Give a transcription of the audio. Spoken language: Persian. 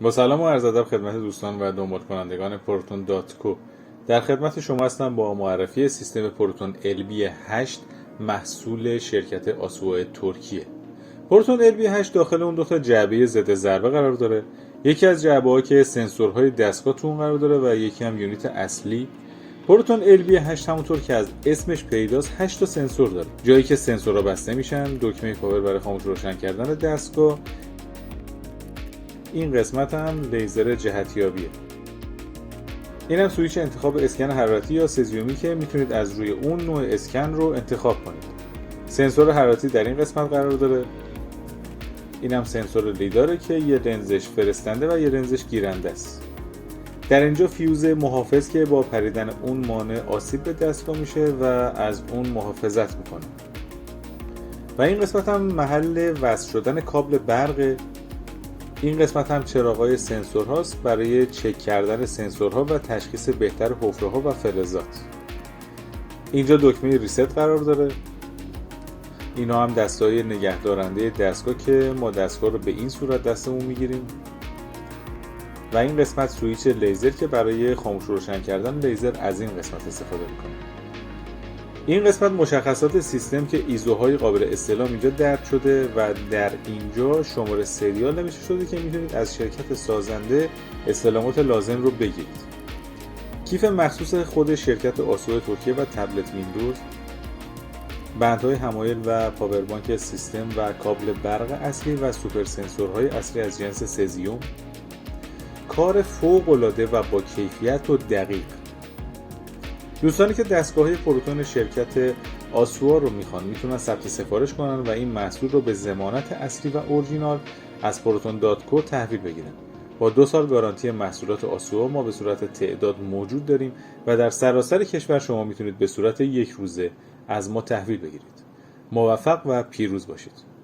با سلام و عرض ادب خدمت دوستان و دنبال کنندگان پروتون دات کو. در خدمت شما هستم با معرفی سیستم پروتون LB8 محصول شرکت آسوو ترکیه. پروتون LB8 داخل اون دو تا جعبه ضد ضربه قرار داره. یکی از جعبه‌ها که سنسورهای دستگاه تو اون قرار داره و یکی هم یونیت اصلی. پروتون LB8 همونطور که از اسمش پیداست 8 تا سنسور داره. جایی که سنسورها بسته میشن، دکمه پاور برای خاموش روشن کردن دستگاه. این قسمت هم لیزر جهتیابیه. این هم سویچ انتخاب اسکن حرارتی یا سزیومی که میتونید از روی اون نوع اسکن رو انتخاب کنید. سنسور حرارتی در این قسمت قرار داره. این هم سنسور لیداره که یه لنزش فرستنده و یه لنزش گیرنده است. در اینجا فیوز محافظ که با پریدن اون مانع آسیب به دستگاه میشه و از اون محافظت میکنه. و این قسمت هم محل وصل شدن کابل برق. این قسمت هم چراغ‌های سنسور هاست برای چک کردن سنسورها و تشخیص بهتر حفره‌ها و فلزات. اینجا دکمه ریست قرار داره. اینا هم دستای نگهدارنده دستگاه که ما دستگاه رو به این صورت دستمون میگیریم. و این قسمت سویچ لیزر که برای خاموش روشن کردن لیزر از این قسمت استفاده میکنه. این قسمت مشخصات سیستم که ایزوهای قابل استعلام اینجا درج شده و در اینجا شماره سریال نوشته شده که میتونید از شرکت سازنده استعلامات لازم رو بگیرید. کیف مخصوص خود شرکت آسوو ترکیه و تبلت ویندوز، بندهای حمایل و پاوربانک سیستم و کابل برق اصلی و سوپر سنسورهای اصلی از جنس سزیوم، کار فوق العاده و با کیفیت و دقیق. دوستانی که دستگاه پروتون شرکت آسوو رو میخوان میتونن ثبت سفارش کنن و این محصول رو به ضمانت اصلی و اورجینال از پروتون دات کو تحویل بگیرن. با 2 سال گارانتی محصولات آسوو ما به صورت تعداد موجود داریم و در سراسر کشور شما میتونید به صورت 1 روزه از ما تحویل بگیرید. موفق و پیروز باشید.